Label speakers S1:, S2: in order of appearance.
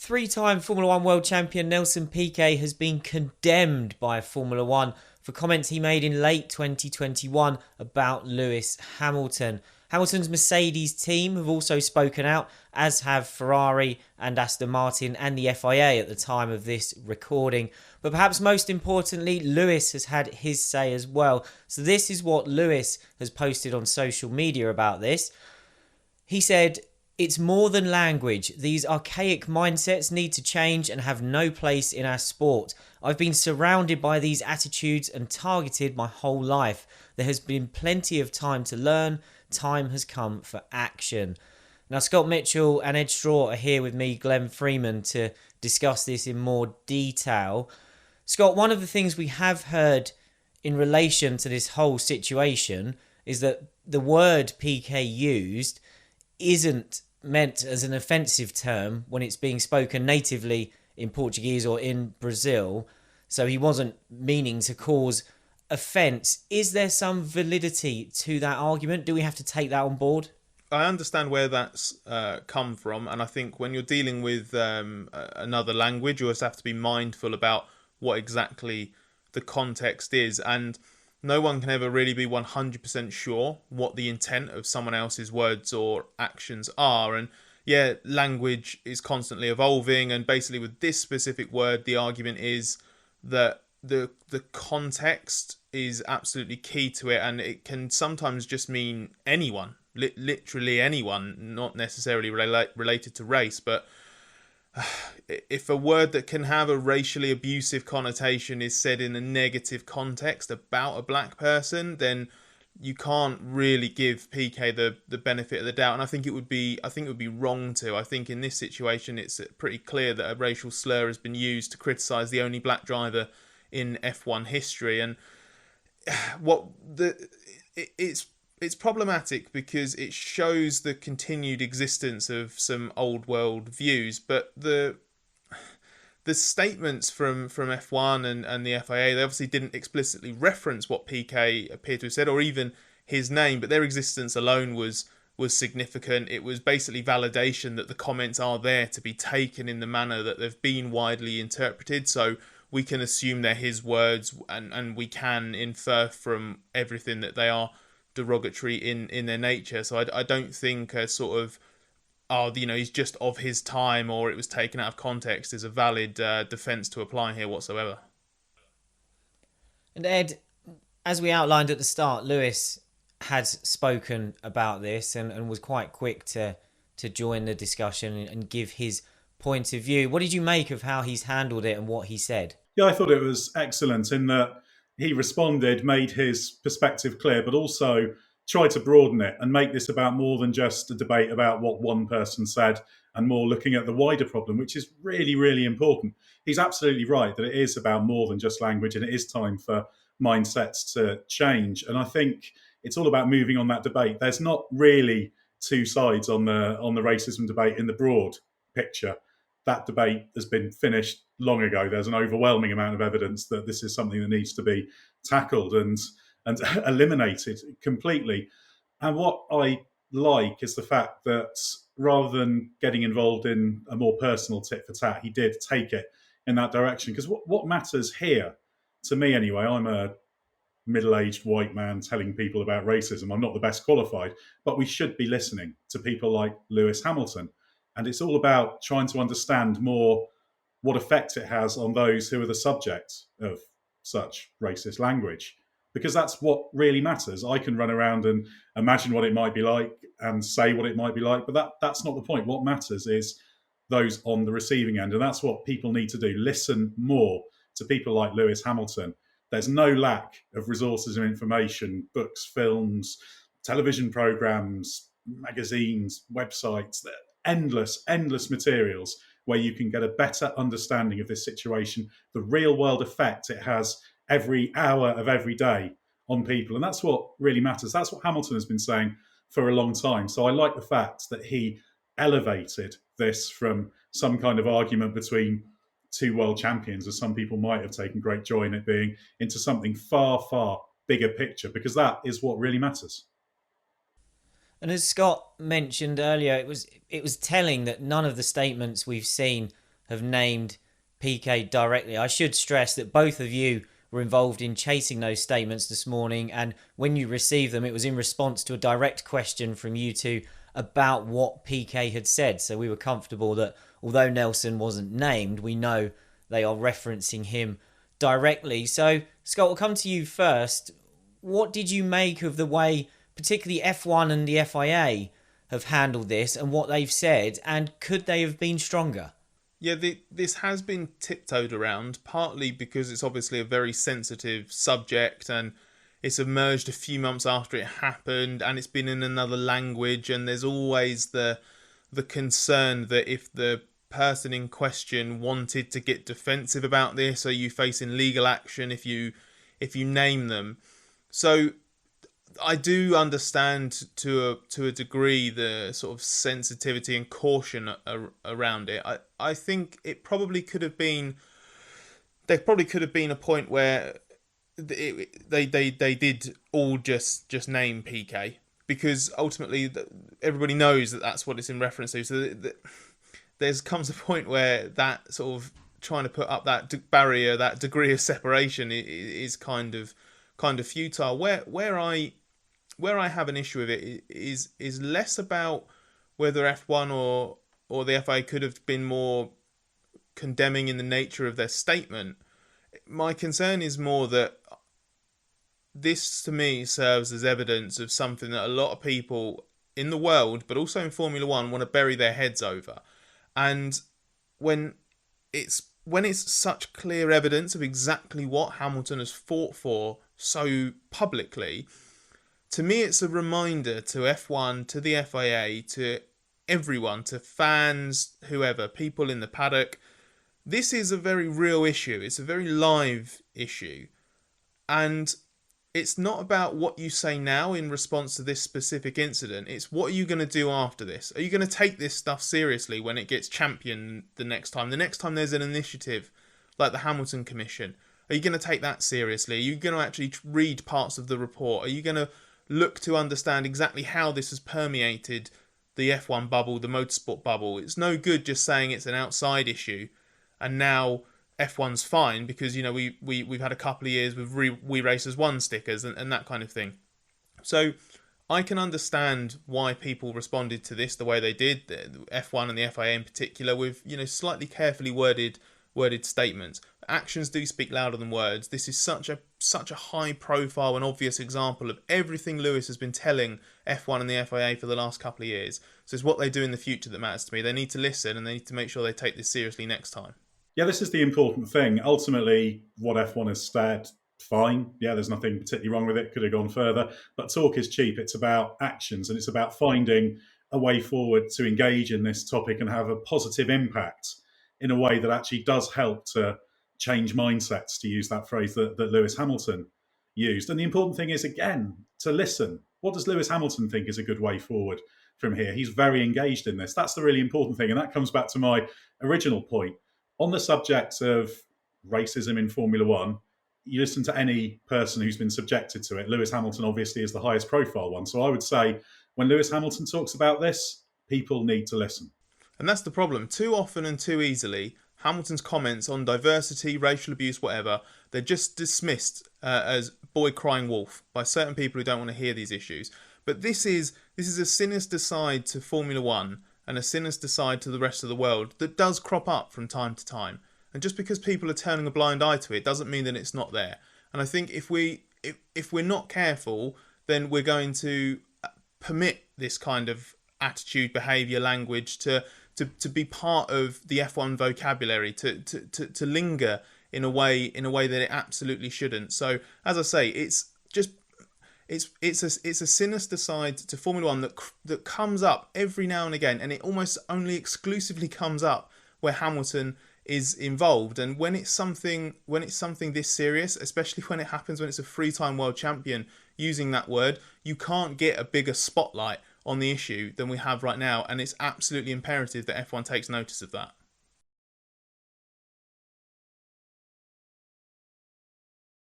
S1: Three-time Formula One world champion Nelson Piquet has been condemned by Formula One for comments he made in late 2021 about Lewis Hamilton. Hamilton's Mercedes team have also spoken out, as have Ferrari and Aston Martin and the FIA at the time of this recording. But perhaps most importantly, Lewis has had his say as well. So this is what Lewis has posted on social media about this. He said, "It's more than language. These archaic mindsets need to change and have no place in our sport. I've been surrounded by these attitudes and targeted my whole life. There has been plenty of time to learn. Time has come for action." Now, Scott Mitchell and Ed Straw are here with me, Glenn Freeman, to discuss this in more detail. Scott, one of the things we have heard in relation to this whole situation is that the word PK used isn't meant as an offensive term when it's being spoken natively in Portuguese or in Brazil. So he wasn't meaning to cause offence. Is there some validity to that argument? Do we have to take that on board?
S2: I understand where that's come from, and I think when you're dealing with another language, you always have to be mindful about what exactly the context is, and no one can ever really be 100% sure what the intent of someone else's words or actions are. And yeah, language is constantly evolving, and basically with this specific word, the argument is that the context is absolutely key to it, and it can sometimes just mean anyone, literally anyone, not necessarily related to race. But if a word that can have a racially abusive connotation is said in a negative context about a black person, then you can't really give PK the benefit of the doubt. And I think it would be wrong to. I think in this situation it's pretty clear that a racial slur has been used to criticise the only black driver in F1 history, and it's problematic because it shows the continued existence of some old world views. But the statements from F1 and the FIA, they obviously didn't explicitly reference what PK appeared to have said, or even his name, but their existence alone was significant. It was basically validation that the comments are there to be taken in the manner that they've been widely interpreted. So we can assume they're his words, and we can infer from everything that they are derogatory in their nature. So I don't think a sort of, he's just of his time or it was taken out of context is a valid defence to apply here whatsoever.
S1: And Ed, as we outlined at the start, Lewis has spoken about this and was quite quick to join the discussion and give his point of view. What did you make of how he's handled it and what he said?
S3: Yeah, I thought it was excellent in that he responded, made his perspective clear, but also tried to broaden it and make this about more than just a debate about what one person said, and more looking at the wider problem, which is really, really important. He's absolutely right that it is about more than just language, and it is time for mindsets to change. And I think it's all about moving on that debate. There's not really two sides on the racism debate in the broad picture. That debate has been finished long ago. There's an overwhelming amount of evidence that this is something that needs to be tackled and eliminated completely. And what I like is the fact that rather than getting involved in a more personal tit for tat, he did take it in that direction. Because what matters here, to me anyway, I'm a middle-aged white man telling people about racism. I'm not the best qualified, but we should be listening to people like Lewis Hamilton. And it's all about trying to understand more what effect it has on those who are the subject of such racist language, because that's what really matters. I can run around and imagine what it might be like and say what it might be like, but that's not the point. What matters is those on the receiving end, and that's what people need to do. Listen more to people like Lewis Hamilton. There's no lack of resources and information, books, films, television programs, magazines, websites, endless materials where you can get a better understanding of this situation, the real world effect it has every hour of every day on people. And that's what really matters. That's what Hamilton has been saying for a long time. So I like the fact that he elevated this from some kind of argument between two world champions, as some people might have taken great joy in it being, into something far, far bigger picture, because that is what really matters.
S1: And as Scott mentioned earlier, it was telling that none of the statements we've seen have named Piquet directly. I should stress that both of you were involved in chasing those statements this morning, and when you received them, it was in response to a direct question from you two about what Piquet had said. So we were comfortable that although Nelson wasn't named, we know they are referencing him directly. So, Scott, we'll come to you first. What did you make of the way, particularly F1 and the FIA, have handled this and what they've said, and could they have been stronger?
S2: Yeah, this has been tiptoed around, partly because it's obviously a very sensitive subject and it's emerged a few months after it happened and it's been in another language, and there's always the concern that if the person in question wanted to get defensive about this, are you facing legal action if you name them. So I do understand to a degree the sort of sensitivity and caution around it. I think it probably could have been. There probably could have been a point where they did all just name Piquet, because ultimately everybody knows that that's what it's in reference to. So there's comes a point where that sort of trying to put up that barrier, that degree of separation, is kind of futile. Where I have an issue with it is less about whether F1 or the FIA could have been more condemning in the nature of their statement. My concern is more that this, to me, serves as evidence of something that a lot of people in the world, but also in Formula One, want to bury their heads over. And when it's such clear evidence of exactly what Hamilton has fought for so publicly, to me it's a reminder to F1, to the FIA, to everyone, to fans, whoever, people in the paddock, this is a very real issue. It's a very live issue. And it's not about what you say now in response to this specific incident. It's what are you going to do after this? Are you going to take this stuff seriously when it gets championed the next time? The next time there's an initiative like the Hamilton Commission, are you going to take that seriously? Are you going to actually read parts of the report? Are you going to look to understand exactly how this has permeated the F1 bubble, the motorsport bubble? It's no good just saying it's an outside issue and now F1's fine because, you know, we've had a couple of years with We Racers 1 stickers and that kind of thing. So I can understand why people responded to this the way they did, the F1 and the FIA in particular, with, you know, slightly carefully worded statements. Actions do speak louder than words. This is such a high profile and obvious example of everything Lewis has been telling F1 and the FIA for the last couple of years. So it's what they do in the future that matters to me. They need to listen and they need to make sure they take this seriously next time.
S3: Yeah, this is the important thing. Ultimately, what F1 has said, fine. Yeah, there's nothing particularly wrong with it. Could have gone further. But talk is cheap. It's about actions and it's about finding a way forward to engage in this topic and have a positive impact in a way that actually does help to change mindsets, to use that phrase that Lewis Hamilton used. And the important thing is, again, to listen. What does Lewis Hamilton think is a good way forward from here? He's very engaged in this. That's the really important thing. And that comes back to my original point. On the subject of racism in Formula One, you listen to any person who's been subjected to it. Lewis Hamilton obviously is the highest profile one. So I would say when Lewis Hamilton talks about this, people need to listen.
S2: And that's the problem. Too often and too easily, Hamilton's comments on diversity, racial abuse, whatever, they're just dismissed as boy crying wolf by certain people who don't want to hear these issues. But this is a sinister side to Formula One and a sinister side to the rest of the world that does crop up from time to time. And just because people are turning a blind eye to it doesn't mean that it's not there. And I think if we're not careful, then we're going to permit this kind of attitude, behaviour, language to be part of the F1 vocabulary, to linger in a way that it absolutely shouldn't. So as I say, it's a sinister side to Formula One that comes up every now and again, and it almost only exclusively comes up where Hamilton is involved. And when it's something this serious, especially when it happens when it's a three-time world champion using that word, you can't get a bigger spotlight on the issue than we have right now, and it's absolutely imperative that F1 takes notice of that.